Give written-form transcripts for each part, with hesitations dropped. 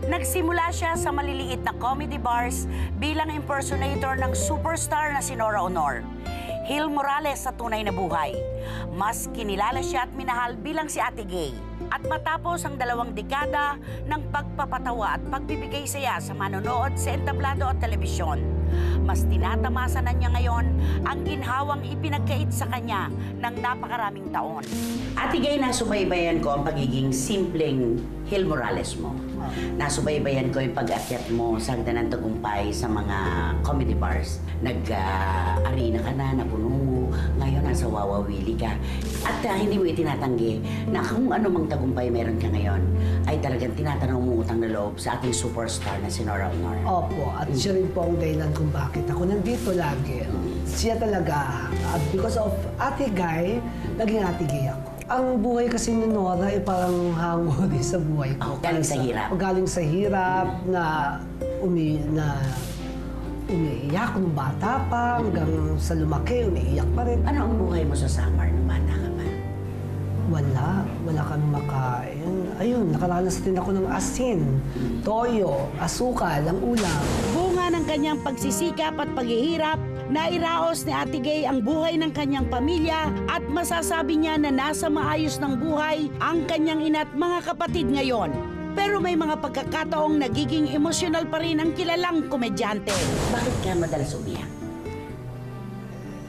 Nagsimula siya sa maliliit na comedy bars bilang impersonator ng superstar na si Nora Honor. Hil Morales sa tunay na buhay. Mas kinilala siya at minahal bilang si Ate Gay. At matapos ang 2 dekada ng pagpapatawa at pagbibigay saya sa manonood sa entablado at telebisyon, mas tinatamasa na niya ngayon ang ginhawang ipinagkait sa kanya ng napakaraming taon. Ate Gay, nasubaybayan ko ang pagiging simpleng Hil Morales mo. Nasubaybayan ko yung pag-akyat mo sa hagdan ng tagumpay sa mga comedy bars. Nag-arena ka na, napuno mo. Ngayon, nasa Wawawili ka. At hindi mo itinatanggi na kung ano mang tagumpay meron ka ngayon, ay talagang tinatanong mo utang na loob sa ating superstar na si Nora Honor. Opo, at siya rin po ang dahilan kung bakit ako nandito lagi. Siya talaga, because of Ate Gay, naging Ate Gay ako. Ang buhay kasi ni Nora ay parang hango din sa buhay ko. Galing sa hirap. Galing sa hirap na umiiyak nung bata pa, hanggang sa lumaki, umiiyak pa rin. Ano ang buhay mo sa Samar nung bata ka pa? Wala kami makain. Ayun, nakaranas din ako ng asin, toyo, asukal, ang ulam. Bunga ng kanyang pagsisikap at paghihirap, nairaos ni Ate Gay ang buhay ng kanyang pamilya at masasabi niya na nasa maayos ng buhay ang kanyang ina at mga kapatid ngayon. Pero may mga pagkakataong nagiging emosyonal pa rin ang kilalang komedyante. Bakit ka madalas umiyak?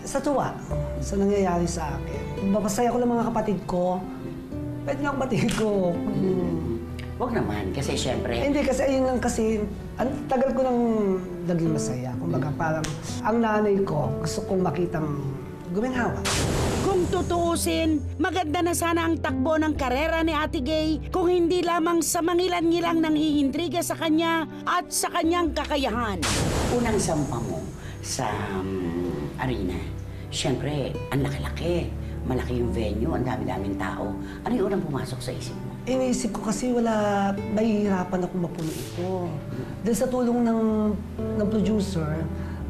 Sa tuwa, sa nangyayari sa akin. Mapasaya ko lang mga kapatid ko. Pwede nga kapatid ko. Huwag naman, kasi syempre... Hindi, kasi ayun lang kasi, ang tagal ko nang naging masaya. Kumbaga parang, ang nanay ko, gusto kong makitang guminhawa. Kung tutuusin, maganda na sana ang takbo ng karera ni Ate Gay kung hindi lamang sa mangilan-ngilang nang iintriga sa kanya at sa kanyang kakayahan. Unang sampa mo sa arena, syempre, ang laki-laki. Malaki yung venue, ang dami-daming tao. Ano yung unang pumasok sa isip mo? Iniisip ko kasi mahihirapan ako mapuno ito. Dahil sa tulong ng producer,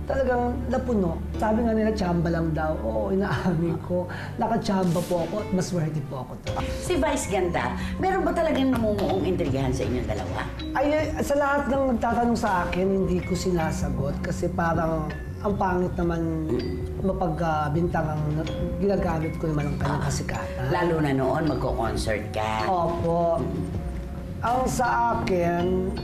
talagang napuno. Sabi nga nila, tsamba lang daw. Oo, inaamin ko. Nakatsamba po ako at maswerte po ako to. Si Vice Ganda, meron ba talagang namumuong intrigahan sa inyong dalawa? Ay, sa lahat ng nagtatanong sa akin, hindi ko sinasagot kasi parang ang pangit naman mapagbintang ang ginagamit ko naman ang kanyang kasikatan. Lalo na noon, magko-concert ka. Opo. Ang sa akin,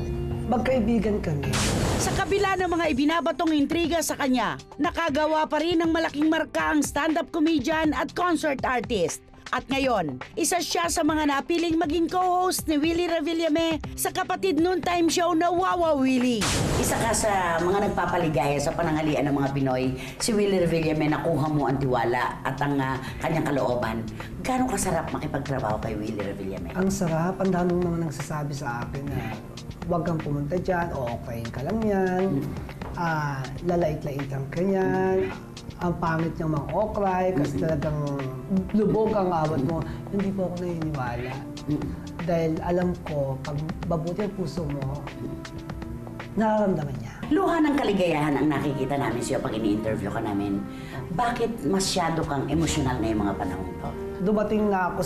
magkaibigan kami. Sa kabila ng mga ibinabatong intriga sa kanya, nakagawa pa rin ng malaking marka ang stand-up comedian at concert artist. At ngayon, isa siya sa mga napiling maging co-host ni Willie Revillame sa kapatid noontime show na Wawawili. Isa ka sa mga nagpapaligaya sa pananghalian ng mga Pinoy, si Willie Revillame, nakuha mo ang tiwala at ang kanyang kalooban. Gano'ng kasarap makipagtrabaho kay Willie Revillame? Ang sarap, ang daming mga nagsasabi sa akin na huwag kang pumunta dyan, o okayin ka lang yan, lalait-laitan ka yan, ang pangit niyang mga okray kasi talagang lubog ang awat mo. Hindi po ako naniniwala. Dahil alam ko, pag mabuti ang puso mo, nararamdaman niya. Luha ng kaligayahan ang nakikita namin sa'yo pag ini-interview ka namin. Bakit masyado kang emosyonal na yung mga panahon to? Dumating na ako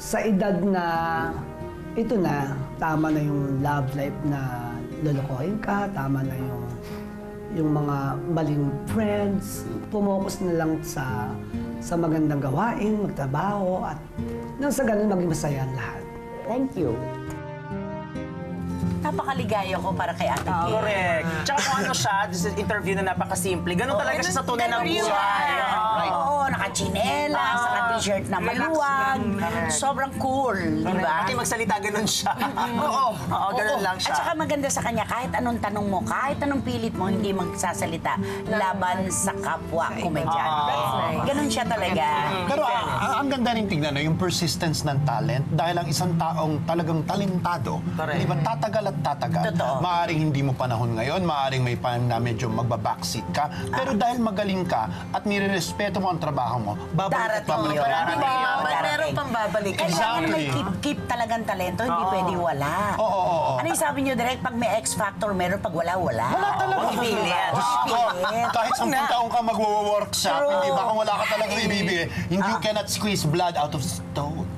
sa edad na ito na, tama na yung love life na lolokohin ka, tama na yung mga maling friends. Pumokus na lang sa magandang gawain, magtrabaho, at nang sa ganun maging masaya ang lahat. Thank you. Napakaligaya ko para kay Ate Gay. Correct. Tsaka kung ano siya, this is interview na napakasimple. Ganun talaga siya sa tunay ng buhay. Oo, naka-chinela, naka-t-shirt na maluwag. Sobrang cool, di ba? Pati magsalita, ganun siya. Oo, ganun lang siya. At saka maganda sa kanya, kahit anong tanong mo, kahit anong pilit mo, hindi magsasalita laban sa kapwa komedyante. Ganun siya talaga. Pero ang ganda rin tingnan, no, yung persistence ng talent. Dahil ang isang taong talagang talentado, di ba, tatagal at tatagal. Totoo. Maaring hindi mo panahon ngayon, maaring may panahon na medyo magbabackseat ka, pero dahil magaling ka at nirerespeto mo ang trabaho mo, babalik at babalik. Meron pang babalik. Kailangan may keep talagang talento, hindi pwede wala. Oo. Ano yung sabi niyo, direct, pag may X-Factor, meron, pag wala, wala. Wala talaga. Pipilit. Kahit 10 taong ka mag-workshop, hindi ba, kung wala ka talaga ibibigay, you cannot squeeze blood out of stone.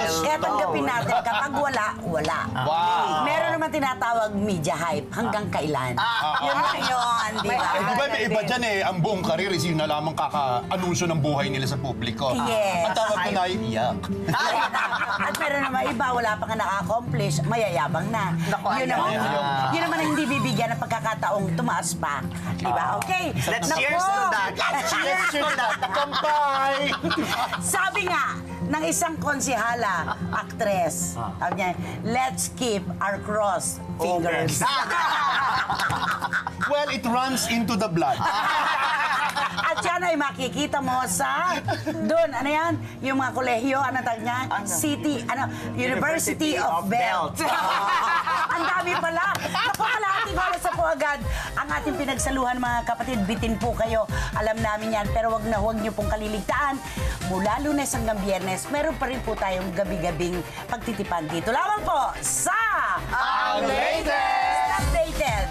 Kaya Kaya tanggapin natin, kapag wala, wala. Wow. Meron naman tinatawag media hype, hanggang kailan. Yun lang yun, di ba? Eh, di ba may iba dyan eh, ang buong karir is yun na lamang kaka-anunsyo ng buhay nila sa publiko. Yes. Ang tawag ko na ay, yuck. At meron naman iba, wala pa nga na-accomplish, mayayabang na. Yun naman ang hindi bibigyan ng pagkakataong tumaas pa. Di ba? Okay. Let's Naku. cheers to that. Let's cheers to that. Kampay! Sabi nga ng isang konsihala, actress, sabi niya, let's keep our cross fingers. Well, it runs into the blood. At yan ay makikita mo sa doon, ano yan? Yung mga kolehiyo, ano tag niya? University of Belt. Ang dami pala. Naku, kalahating oras na po agad ang ating pinagsaluhan, mga kapatid. Bitin po kayo. Alam namin yan. Pero huwag niyo pong kaliligtaan. Mula Lunes hanggang Biyernes, meron pa rin po tayong gabi-gabing pagtitipan dito. Lamang po sa Ang latest! Updated!